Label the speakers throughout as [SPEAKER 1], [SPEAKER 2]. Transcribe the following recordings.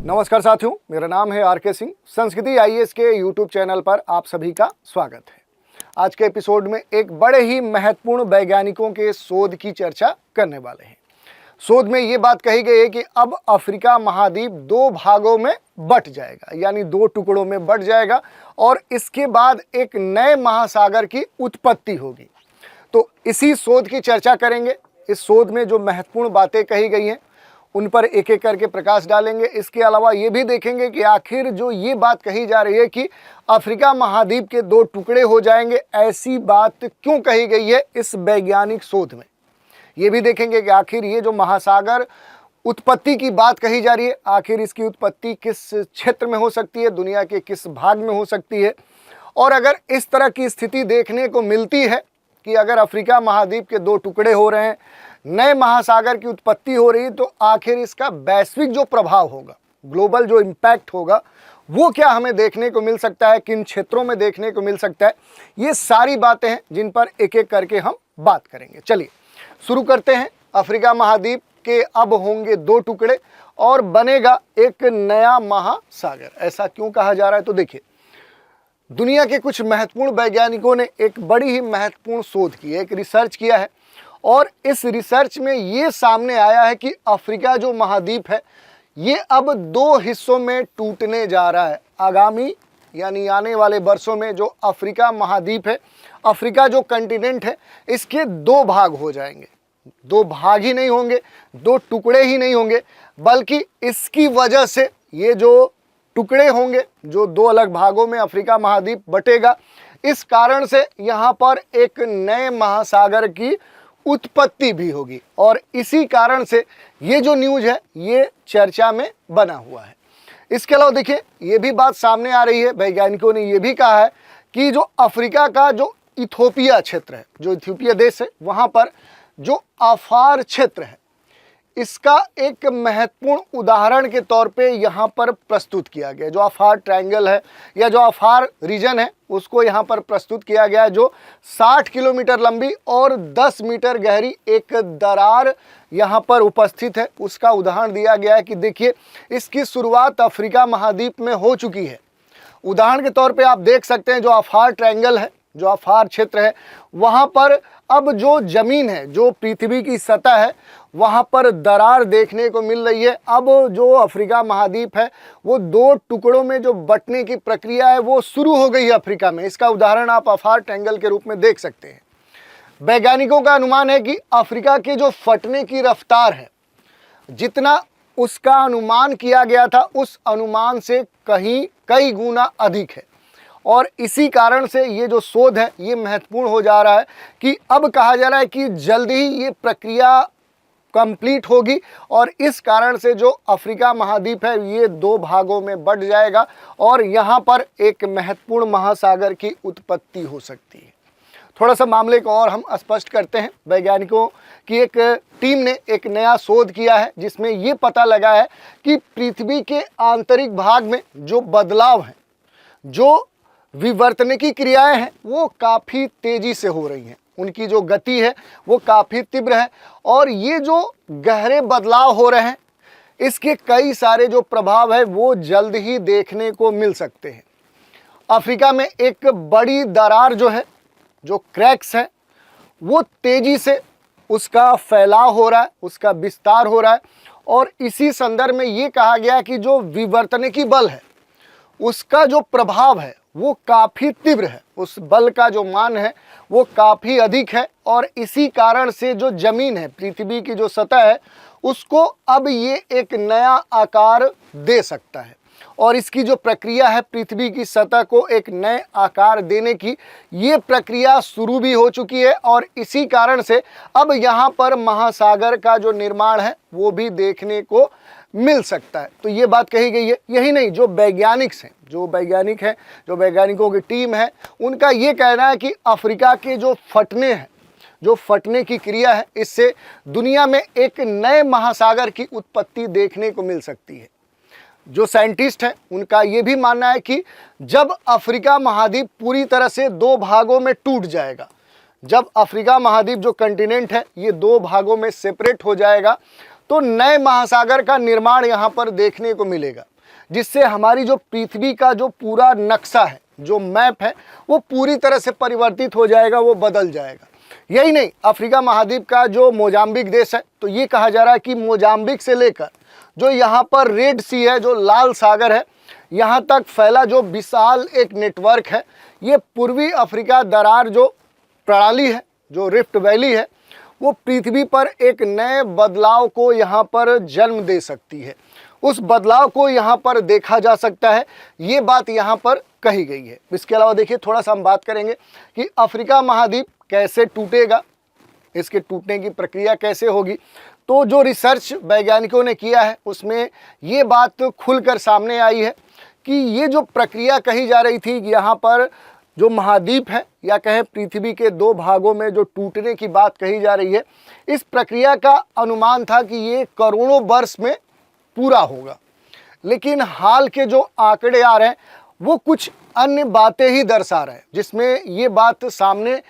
[SPEAKER 1] नमस्कार साथियों, मेरा नाम है आर के सिंह। संस्कृति आईएएस के यूट्यूब चैनल पर आप सभी का स्वागत है। आज के एपिसोड में एक बड़े ही महत्वपूर्ण वैज्ञानिकों के शोध की चर्चा करने वाले हैं। शोध में ये बात कही गई है कि अब अफ्रीका महाद्वीप दो भागों में बंट जाएगा, यानी दो टुकड़ों में बंट जाएगा और इसके बाद एक नए महासागर की उत्पत्ति होगी। तो इसी शोध की चर्चा करेंगे। इस शोध में जो महत्वपूर्ण बातें कही गई हैं उन पर एक एक करके प्रकाश डालेंगे। इसके अलावा ये भी देखेंगे कि आखिर जो ये बात कही जा रही है कि अफ्रीका महाद्वीप के दो टुकड़े हो जाएंगे, ऐसी बात क्यों कही गई है इस वैज्ञानिक शोध में। ये भी देखेंगे कि आखिर ये जो महासागर उत्पत्ति की बात कही जा रही है, आखिर इसकी उत्पत्ति किस क्षेत्र में हो सकती है, दुनिया के किस भाग में हो सकती है। और अगर इस तरह की स्थिति देखने को मिलती है कि अगर अफ्रीका महाद्वीप के दो टुकड़े हो रहे हैं, नए महासागर की उत्पत्ति हो रही है, तो आखिर इसका वैश्विक जो प्रभाव होगा, ग्लोबल जो इम्पैक्ट होगा, वो क्या हमें देखने को मिल सकता है, किन क्षेत्रों में देखने को मिल सकता है। ये सारी बातें हैं जिन पर एक एक करके हम बात करेंगे। चलिए शुरू करते हैं। अफ्रीका महाद्वीप के अब होंगे दो टुकड़े और बनेगा एक नया महासागर। ऐसा क्यों कहा जा रहा है? तो देखिए, दुनिया के कुछ महत्वपूर्ण वैज्ञानिकों ने एक बड़ी ही महत्वपूर्ण शोध की है, एक रिसर्च किया है और इस रिसर्च में ये सामने आया है कि अफ्रीका जो महाद्वीप है ये अब दो हिस्सों में टूटने जा रहा है। आगामी यानी आने वाले वर्षों में जो अफ्रीका महाद्वीप है, अफ्रीका जो कंटिनेंट है, इसके दो भाग हो जाएंगे। दो भाग ही नहीं होंगे, दो टुकड़े ही नहीं होंगे, बल्कि इसकी वजह से ये जो टुकड़े होंगे, जो दो अलग भागों में अफ्रीका महाद्वीप बटेगा, इस कारण से यहाँ पर एक नए महासागर की उत्पत्ति भी होगी। और इसी कारण से ये जो न्यूज़ है ये चर्चा में बना हुआ है। इसके अलावा देखिए, ये भी बात सामने आ रही है, वैज्ञानिकों ने ये भी कहा है कि जो अफ्रीका का जो इथोपिया क्षेत्र है, जो इथोपिया देश है, वहाँ पर जो अफार क्षेत्र है, इसका एक महत्वपूर्ण उदाहरण के तौर पे यहाँ पर प्रस्तुत किया गया। जो अफार ट्रायंगल है या जो अफार रीजन है, उसको यहाँ पर प्रस्तुत किया गया है, जो 60 किलोमीटर लंबी और 10 मीटर गहरी एक दरार यहाँ पर उपस्थित है, उसका उदाहरण दिया गया है कि देखिए इसकी शुरुआत अफ्रीका महाद्वीप में हो चुकी है। उदाहरण के तौर पे आप देख सकते हैं, जो अफार ट्रायंगल है, जो अफार क्षेत्र है, वहाँ पर अब जो ज़मीन है, जो पृथ्वी की सतह है, वहाँ पर दरार देखने को मिल रही है। अब जो अफ्रीका महाद्वीप है वो दो टुकड़ों में जो बंटने की प्रक्रिया है वो शुरू हो गई है अफ्रीका में। इसका उदाहरण आप अफार ट्रायंगल के रूप में देख सकते हैं। वैज्ञानिकों का अनुमान है कि अफ्रीका के जो फटने की रफ्तार है, जितना उसका अनुमान किया गया था उस अनुमान से कई गुना अधिक है। और इसी कारण से ये जो शोध है ये महत्वपूर्ण हो जा रहा है कि अब कहा जा रहा है कि जल्द ही ये प्रक्रिया कंप्लीट होगी और इस कारण से जो अफ्रीका महाद्वीप है ये दो भागों में बंट जाएगा और यहाँ पर एक महत्वपूर्ण महासागर की उत्पत्ति हो सकती है। थोड़ा सा मामले को और हम स्पष्ट करते हैं। वैज्ञानिकों की एक टीम ने एक नया शोध किया है जिसमें ये पता लगा है कि पृथ्वी के आंतरिक भाग में जो बदलाव हैं, जो विवर्तन की क्रियाएं हैं, वो काफ़ी तेज़ी से हो रही हैं। उनकी जो गति है वो काफ़ी तीव्र है और ये जो गहरे बदलाव हो रहे हैं, इसके कई सारे जो प्रभाव है वो जल्द ही देखने को मिल सकते हैं। अफ्रीका में एक बड़ी दरार जो है, जो क्रैक्स है, वो तेज़ी से उसका फैलाव हो रहा है, उसका विस्तार हो रहा है। और इसी संदर्भ में ये कहा गया कि जो विवर्तनिकी बल है उसका जो प्रभाव है वो काफ़ी तीव्र है, उस बल का जो मान है वो काफ़ी अधिक है और इसी कारण से जो ज़मीन है, पृथ्वी की जो सतह है, उसको अब ये एक नया आकार दे सकता है। और इसकी जो प्रक्रिया है पृथ्वी की सतह को एक नए आकार देने की, ये प्रक्रिया शुरू भी हो चुकी है और इसी कारण से अब यहाँ पर महासागर का जो निर्माण है वो भी देखने को मिल सकता है। तो ये बात कही गई है। यही नहीं, जो वैज्ञानिकों की टीम है, उनका ये कहना है कि अफ्रीका के जो फटने हैं, जो फटने की क्रिया है, इससे दुनिया में एक नए महासागर की उत्पत्ति देखने को मिल सकती है। जो साइंटिस्ट हैं उनका ये भी मानना है कि जब अफ्रीका महाद्वीप पूरी तरह से दो भागों में टूट जाएगा, जब अफ्रीका महाद्वीप जो कंटिनेंट है ये दो भागों में सेपरेट हो जाएगा, तो नए महासागर का निर्माण यहाँ पर देखने को मिलेगा। जिससे हमारी जो पृथ्वी का जो पूरा नक्शा है, जो मैप है, वो पूरी तरह से परिवर्तित हो जाएगा, वो बदल जाएगा। यही नहीं, अफ्रीका महाद्वीप का जो मोजाम्बिक देश है, तो ये कहा जा रहा है कि मोजाम्बिक से लेकर जो यहाँ पर रेड सी है, जो लाल सागर है, यहाँ तक फैला जो विशाल एक नेटवर्क है, ये पूर्वी अफ्रीका दरार जो प्रणाली है, जो रिफ्ट वैली है, वो पृथ्वी पर एक नए बदलाव को यहाँ पर जन्म दे सकती है। उस बदलाव को यहाँ पर देखा जा सकता है, ये बात यहाँ पर कही गई है। इसके अलावा देखिए, थोड़ा सा हम बात करेंगे कि अफ्रीका महाद्वीप कैसे टूटेगा, इसके टूटने की प्रक्रिया कैसे होगी। तो जो रिसर्च वैज्ञानिकों ने किया है, उसमें ये बात खुलकर सामने आई है कि ये जो प्रक्रिया कही जा रही थी कि यहाँ पर जो महाद्वीप है, या कहें पृथ्वी के दो भागों में जो टूटने की बात कही जा रही है, इस प्रक्रिया का अनुमान था कि ये करोड़ों वर्ष में पूरा होगा। लेकिन हाल के जो आंकड़े आ रहे हैं, वो कुछ अन्य बातें ही दर्शा रहे हैं, जिसमें ये बात सामने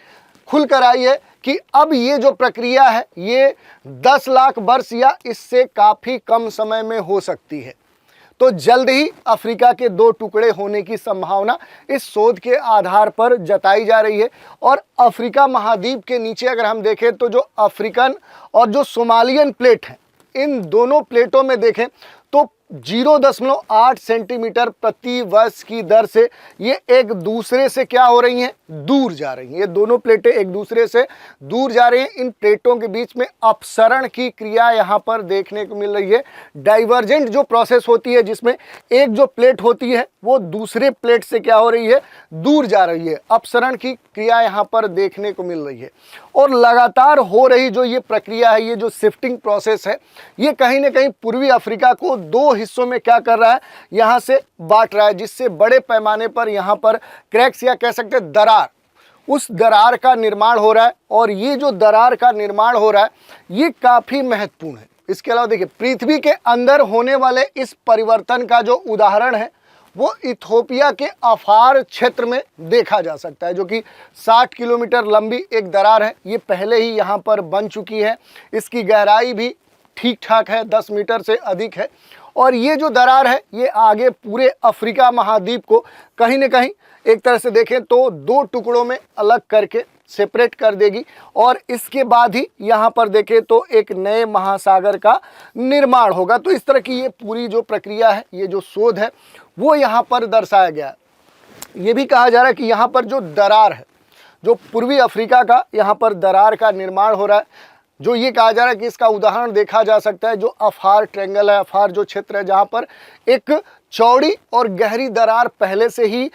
[SPEAKER 1] खुलकर आई है कि अब ये जो प्रक्रिया है, ये 10 लाख वर्ष या इससे काफ़ी कम समय में हो सकती है। तो जल्द ही अफ्रीका के दो टुकड़े होने की संभावना इस शोध के आधार पर जताई जा रही है। और अफ्रीका महाद्वीप के नीचे अगर हम देखें तो जो अफ्रीकन और जो सोमालियन प्लेट हैं, इन दोनों प्लेटों में देखें तो 0.8 सेंटीमीटर प्रति वर्ष की दर से ये एक दूसरे से क्या हो रही हैं, दूर जा रही हैं। ये दोनों प्लेटें एक दूसरे से दूर जा रही हैं। इन प्लेटों के बीच में अपसरण की क्रिया यहाँ पर देखने को मिल रही है। डाइवर्जेंट जो प्रोसेस होती है, जिसमें एक जो प्लेट होती है वो दूसरे प्लेट से क्या हो रही है, दूर जा रही है। अपसरण की क्रिया यहाँ पर देखने को मिल रही है। और लगातार हो रही जो ये प्रक्रिया है, ये जो शिफ्टिंग प्रोसेस है, ये कहीं ना कहीं पूर्वी अफ्रीका को दो हिस्सों में क्या कर रहा है, यहाँ से बांट रहा है, जिससे बड़े पैमाने पर यहाँ पर क्रैक्स या कह सकते हैं दरार, उस दरार का निर्माण हो रहा है। और ये जो दरार का निर्माण हो रहा है, ये काफ़ी महत्वपूर्ण है। इसके अलावा देखिए, पृथ्वी के अंदर होने वाले इस परिवर्तन का जो उदाहरण है, वो इथोपिया के अफार क्षेत्र में देखा जा सकता है, जो कि 60 किलोमीटर लंबी एक दरार है। ये पहले ही यहाँ पर बन चुकी है। इसकी गहराई भी ठीक ठाक है, 10 मीटर से अधिक है। और ये जो दरार है, ये आगे पूरे अफ्रीका महाद्वीप को कहीं न कहीं एक तरह से देखें तो दो टुकड़ों में अलग करके सेपरेट कर देगी। और इसके बाद ही यहाँ पर देखें तो एक नए महासागर का निर्माण होगा। तो इस तरह की ये पूरी जो प्रक्रिया है, ये जो शोध है, वो यहाँ पर दर्शाया गया है। ये भी कहा जा रहा है कि यहाँ पर जो दरार है, जो पूर्वी अफ्रीका का यहाँ पर दरार का निर्माण हो रहा है, जो ये कहा जा रहा है कि इसका उदाहरण देखा जा सकता है जो अफार ट्रायंगल है, अफार जो क्षेत्र है, जहाँ पर एक चौड़ी और गहरी दरार पहले से ही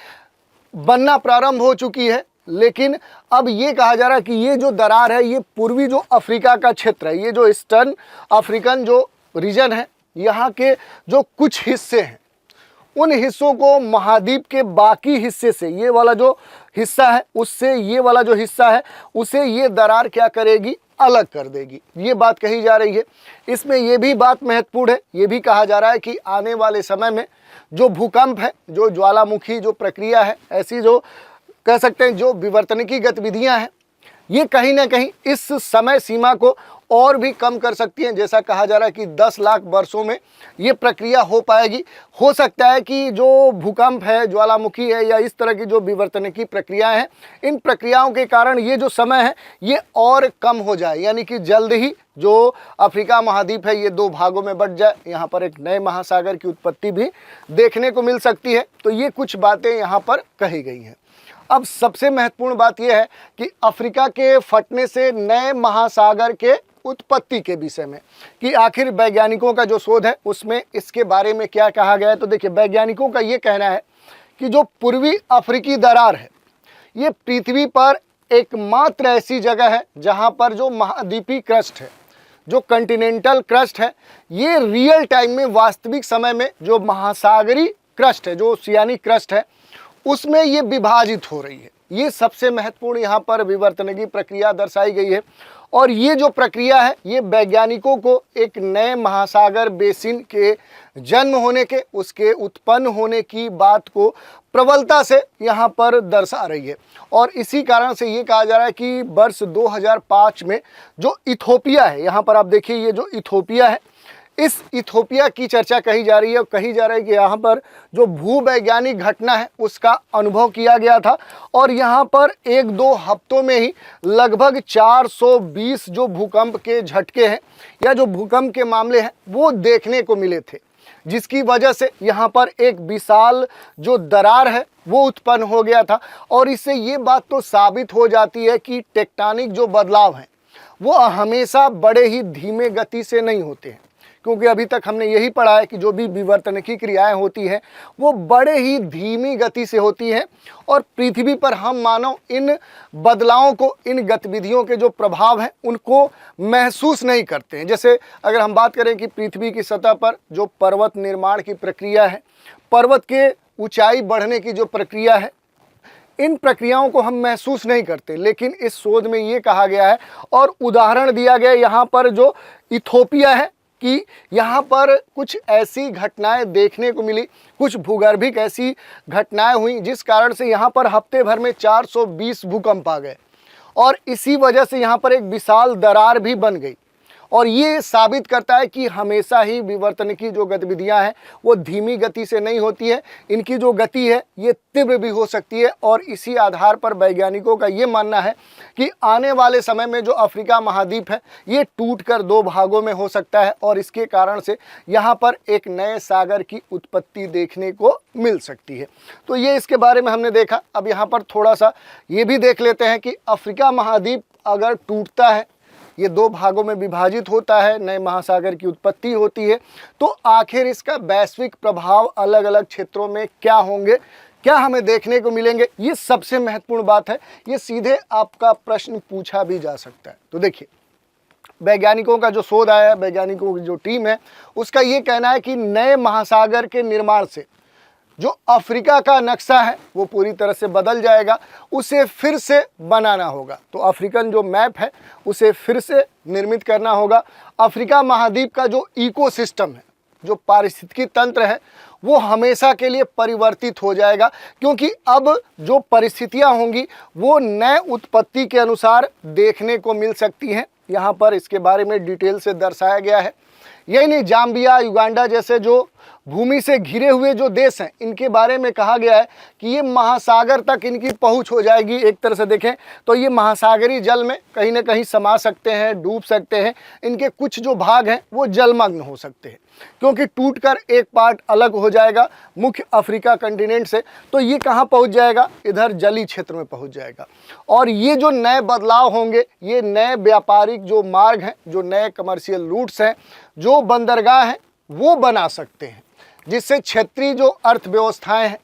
[SPEAKER 1] बनना प्रारंभ हो चुकी है। लेकिन अब ये कहा जा रहा है कि ये जो दरार है, ये पूर्वी जो अफ्रीका का क्षेत्र है, ये जो ईस्टर्न अफ्रीकन जो रीजन है, यहाँ के जो कुछ हिस्से हैं, उन हिस्सों को महाद्वीप के बाकी हिस्से से, ये वाला जो हिस्सा है उससे ये वाला जो हिस्सा है, उसे ये दरार क्या करेगी, अलग कर देगी। ये बात कही जा रही है। इसमें ये भी बात महत्वपूर्ण है, ये भी कहा जा रहा है कि आने वाले समय में जो भूकंप है, जो ज्वालामुखी जो प्रक्रिया है, ऐसी जो कह सकते हैं जो विवर्तनिकी गतिविधियां हैं, ये कहीं ना कहीं इस समय सीमा को और भी कम कर सकती हैं। जैसा कहा जा रहा है कि 10 लाख वर्षों में ये प्रक्रिया हो पाएगी। हो सकता है कि जो भूकंप है, ज्वालामुखी है, या इस तरह की जो विवर्तनिकी प्रक्रियाएं हैं, इन प्रक्रियाओं के कारण ये जो समय है ये और कम हो जाए, यानी कि जल्द ही जो अफ्रीका महाद्वीप है ये दो भागों में बंट जाए। यहाँ पर एक नए महासागर की उत्पत्ति भी देखने को मिल सकती है। तो ये कुछ बातें यहाँ पर कही गई हैं। अब सबसे महत्वपूर्ण बात यह है कि अफ्रीका के फटने से नए महासागर के उत्पत्ति के विषय में कि आखिर वैज्ञानिकों का जो शोध है उसमें इसके बारे में क्या कहा गया है। तो देखिए, वैज्ञानिकों का ये कहना है कि जो पूर्वी अफ्रीकी दरार है, ये पृथ्वी पर एकमात्र ऐसी जगह है जहां पर जो महाद्वीपी क्रस्ट है, जो कंटिनेंटल क्रस्ट है, ये रियल टाइम में, वास्तविक समय में जो महासागरी क्रस्ट है, जो ओशियानिक क्रस्ट है, उसमें ये विभाजित हो रही है। ये सबसे महत्वपूर्ण यहाँ पर विवर्तनिकी प्रक्रिया दर्शाई गई है। और ये जो प्रक्रिया है, ये वैज्ञानिकों को एक नए महासागर बेसिन के जन्म होने के, उसके उत्पन्न होने की बात को प्रबलता से यहाँ पर दर्शा रही है। और इसी कारण से ये कहा जा रहा है कि वर्ष 2005 में जो इथोपिया है, यहाँ पर आप देखिए ये जो इथोपिया है, इस इथोपिया की चर्चा कही जा रही है और कही जा रहा है कि यहाँ पर जो भूवैज्ञानिक घटना है उसका अनुभव किया गया था और यहाँ पर 1-2 हफ्तों में ही लगभग 420 जो भूकंप के झटके हैं या जो भूकंप के मामले हैं वो देखने को मिले थे, जिसकी वजह से यहाँ पर एक विशाल जो दरार है वो उत्पन्न हो गया था। और इससे ये बात तो साबित हो जाती है कि टेक्टोनिक जो बदलाव हैं वो हमेशा बड़े ही धीमे गति से नहीं होते हैं, क्योंकि अभी तक हमने यही पढ़ा है कि जो भी विवर्तनिकी क्रियाएं होती हैं वो बड़े ही धीमी गति से होती हैं और पृथ्वी पर हम मानव इन बदलावों को, इन गतिविधियों के जो प्रभाव हैं उनको महसूस नहीं करते हैं। जैसे अगर हम बात करें कि पृथ्वी की सतह पर जो पर्वत निर्माण की प्रक्रिया है, पर्वत के ऊंचाई बढ़ने की जो प्रक्रिया है, इन प्रक्रियाओं को हम महसूस नहीं करते, लेकिन इस शोध में ये कहा गया है और उदाहरण दिया गया यहाँ पर जो इथोपिया है कि यहाँ पर कुछ ऐसी घटनाएं देखने को मिली, कुछ भूगर्भिक ऐसी घटनाएं हुई जिस कारण से यहाँ पर हफ्ते भर में 420 भूकंप आ गए और इसी वजह से यहाँ पर एक विशाल दरार भी बन गई। और ये साबित करता है कि हमेशा ही विवर्तनिकी जो गतिविधियां हैं वो धीमी गति से नहीं होती है, इनकी जो गति है ये तीव्र भी हो सकती है। और इसी आधार पर वैज्ञानिकों का ये मानना है कि आने वाले समय में जो अफ्रीका महाद्वीप है ये टूटकर 2 भागों में हो सकता है और इसके कारण से यहाँ पर एक नए सागर की उत्पत्ति देखने को मिल सकती है। तो ये इसके बारे में हमने देखा। अब यहाँ पर थोड़ा सा ये भी देख लेते हैं कि अफ्रीका महाद्वीप अगर टूटता है, ये 2 भागों में विभाजित होता है, नए महासागर की उत्पत्ति होती है, तो आखिर इसका वैश्विक प्रभाव अलग अलग क्षेत्रों में क्या होंगे, क्या हमें देखने को मिलेंगे, ये सबसे महत्वपूर्ण बात है। ये सीधे आपका प्रश्न पूछा भी जा सकता है। तो देखिए, वैज्ञानिकों का जो शोध आया है, वैज्ञानिकों की जो टीम है उसका ये कहना है कि नए महासागर के निर्माण से जो अफ्रीका का नक्शा है वो पूरी तरह से बदल जाएगा, उसे फिर से बनाना होगा। तो अफ्रीकन जो मैप है उसे फिर से निर्मित करना होगा। अफ्रीका महाद्वीप का जो इकोसिस्टम है, जो पारिस्थितिकी तंत्र है, वो हमेशा के लिए परिवर्तित हो जाएगा, क्योंकि अब जो परिस्थितियां होंगी वो नए उत्पत्ति के अनुसार देखने को मिल सकती हैं। यहाँ पर इसके बारे में डिटेल से दर्शाया गया है। यही नहीं, जाम्बिया, युगांडा जैसे जो भूमि से घिरे हुए जो देश हैं इनके बारे में कहा गया है कि ये महासागर तक इनकी पहुंच हो जाएगी। एक तरह से देखें तो ये महासागरी जल में कहीं ना कहीं समा सकते हैं, डूब सकते हैं। इनके कुछ जो भाग हैं वो जलमग्न हो सकते हैं, क्योंकि टूटकर एक पार्ट अलग हो जाएगा मुख्य अफ्रीका कंटिनेंट से। तो ये कहाँ पहुँच जाएगा? इधर जलीय क्षेत्र में पहुँच जाएगा। और ये जो नए बदलाव होंगे, ये नए व्यापारिक जो मार्ग हैं, जो नए कमर्शियल रूट्स हैं, जो बंदरगाह हैं वो बना सकते हैं, जिससे क्षेत्रीय जो अर्थव्यवस्थाएं हैं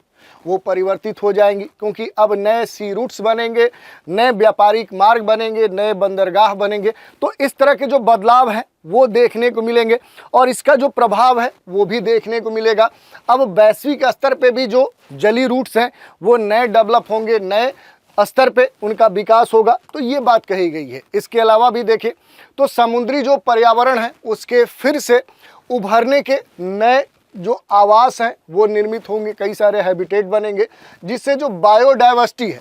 [SPEAKER 1] वो परिवर्तित हो जाएंगी, क्योंकि अब नए सी रूट्स बनेंगे, नए व्यापारिक मार्ग बनेंगे, नए बंदरगाह बनेंगे। तो इस तरह के जो बदलाव हैं वो देखने को मिलेंगे और इसका जो प्रभाव है वो भी देखने को मिलेगा। अब वैश्विक स्तर पे भी जो जलीय रूट्स हैं वो नए डेवलप होंगे, नए स्तर पे उनका विकास होगा। तो ये बात कही गई है। इसके अलावा भी देखें तो समुद्री जो पर्यावरण है उसके फिर से उभरने के नए जो आवास हैं वो निर्मित होंगे, कई सारे हैबिटेट बनेंगे, जिससे जो बायोडाइवर्सिटी है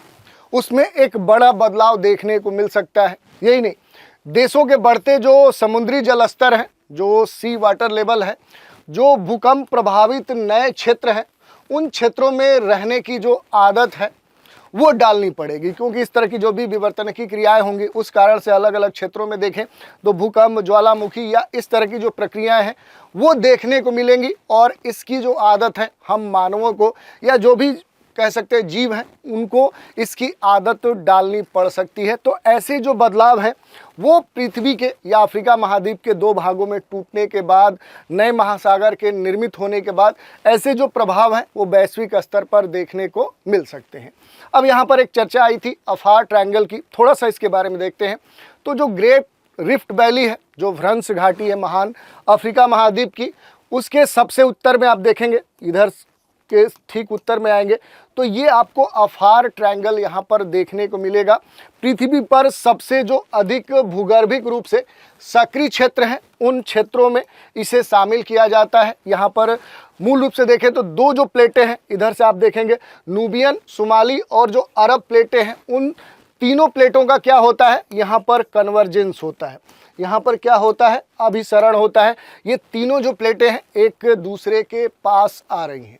[SPEAKER 1] उसमें एक बड़ा बदलाव देखने को मिल सकता है। यही नहीं, देशों के बढ़ते जो समुद्री जल स्तर हैं, जो सी वाटर लेवल है, जो भूकंप प्रभावित नए क्षेत्र हैं, उन क्षेत्रों में रहने की जो आदत है वो डालनी पड़ेगी, क्योंकि इस तरह की जो भी विवर्तनिकी क्रियाएं होंगी उस कारण से अलग अलग क्षेत्रों में देखें तो भूकंप, ज्वालामुखी या इस तरह की जो प्रक्रियाएं हैं वो देखने को मिलेंगी। और इसकी जो आदत है हम मानवों को या जो भी कह सकते हैं जीव हैं उनको इसकी आदत डालनी पड़ सकती है। तो ऐसे जो बदलाव है वो पृथ्वी के या अफ्रीका महाद्वीप के 2 भागों में टूटने के बाद, नए महासागर के निर्मित होने के बाद ऐसे जो प्रभाव हैं वो वैश्विक स्तर पर देखने को मिल सकते हैं। अब यहाँ पर एक चर्चा आई थी अफार ट्रायंगल की, थोड़ा सा इसके बारे में देखते हैं। तो जो ग्रेट रिफ्ट वैली है, जो भ्रंश घाटी है महान अफ्रीका महाद्वीप की, उसके सबसे उत्तर में आप देखेंगे, इधर के ठीक उत्तर में आएंगे तो ये आपको अफार ट्रायंगल यहाँ पर देखने को मिलेगा। पृथ्वी पर सबसे जो अधिक भूगर्भिक रूप से सक्रिय क्षेत्र हैं उन क्षेत्रों में इसे शामिल किया जाता है। यहाँ पर मूल रूप से देखें तो 2 जो प्लेटें हैं, इधर से आप देखेंगे नूबियन, सोमाली और जो अरब प्लेटें हैं, उन तीनों प्लेटों का क्या होता है, यहाँ पर कन्वर्जेंस होता है। यहाँ पर क्या होता है, अभिसरण होता है। ये तीनों जो प्लेटें हैं एक दूसरे के पास आ रही हैं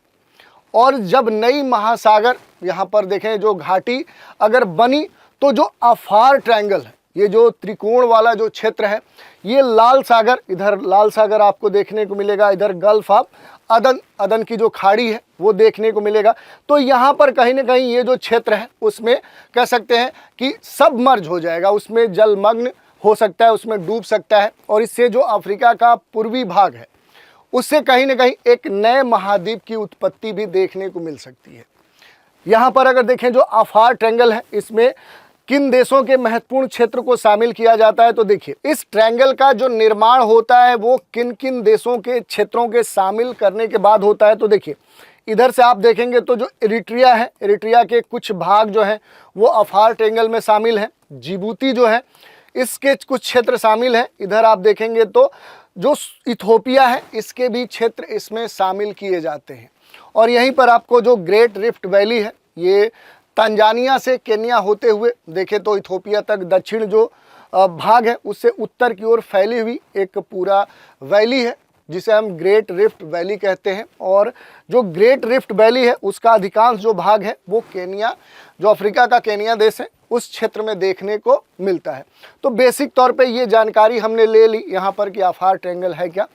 [SPEAKER 1] और जब नई महासागर यहाँ पर देखें जो घाटी अगर बनी तो जो अफार ट्रायंगल है, ये जो त्रिकोण वाला जो क्षेत्र है, ये लाल सागर, इधर लाल सागर आपको देखने को मिलेगा, इधर गल्फ ऑफ अदन की जो खाड़ी है वो देखने को मिलेगा। तो यहाँ पर कहीं ना कहीं ये जो क्षेत्र है उसमें कह सकते हैं कि सबमर्ज हो जाएगा, उसमें जलमग्न हो सकता है, उसमें डूब सकता है और इससे जो अफ्रीका का पूर्वी भाग है उससे कहीं ना कहीं एक नए महाद्वीप की उत्पत्ति भी देखने को मिल सकती है। यहाँ पर अगर देखें जो अफार ट्रायंगल है, इसमें किन देशों के महत्वपूर्ण क्षेत्र को शामिल किया जाता है, तो देखिए इस ट्रायंगल का जो निर्माण होता है वो किन किन देशों के क्षेत्रों के शामिल करने के बाद होता है। तो देखिए इधर से आप देखेंगे तो जो इरिट्रिया है, इरिट्रिया के कुछ भाग जो हैं वो अफार ट्रायंगल में शामिल हैं। जिबूती जो है इसके कुछ क्षेत्र शामिल हैं। इधर आप देखेंगे तो जो इथोपिया है इसके भी क्षेत्र इसमें शामिल किए जाते हैं। और यहीं पर आपको जो ग्रेट रिफ्ट वैली है, ये तंजानिया से केन्या होते हुए देखें तो इथोपिया तक दक्षिण जो भाग है उससे उत्तर की ओर फैली हुई एक पूरा वैली है जिसे हम ग्रेट रिफ्ट वैली कहते हैं। और जो ग्रेट रिफ्ट वैली है उसका अधिकांश जो भाग है वो केन्या, जो अफ्रीका का केन्या देश है, उस क्षेत्र में देखने को मिलता है। तो बेसिक तौर पे ये जानकारी हमने ले ली यहाँ पर कि अफार ट्रायंगल है क्या,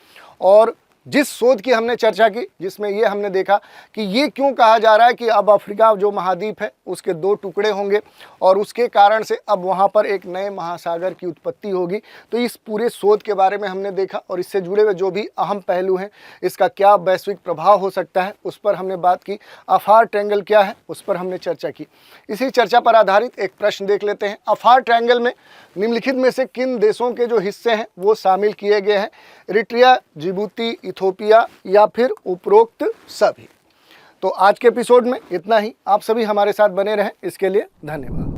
[SPEAKER 1] और जिस शोध की हमने चर्चा की जिसमें ये हमने देखा कि ये क्यों कहा जा रहा है कि अब अफ्रीका जो महाद्वीप है उसके दो टुकड़े होंगे और उसके कारण से अब वहाँ पर एक नए महासागर की उत्पत्ति होगी। तो इस पूरे शोध के बारे में हमने देखा और इससे जुड़े हुए जो भी अहम पहलू हैं, इसका क्या वैश्विक प्रभाव हो सकता है उस पर हमने बात की। अफार ट्रायंगल क्या है उस पर हमने चर्चा की। इसी चर्चा पर आधारित एक प्रश्न देख लेते हैं। अफार ट्रायंगल में निम्नलिखित में से किन देशों के जो हिस्से हैं वो शामिल किए गए हैं? इरिट्रिया, जिबूती, इथोपिया या फिर उपरोक्त सभी। तो आज के एपिसोड में इतना ही। आप सभी हमारे साथ बने रहें, इसके लिए धन्यवाद।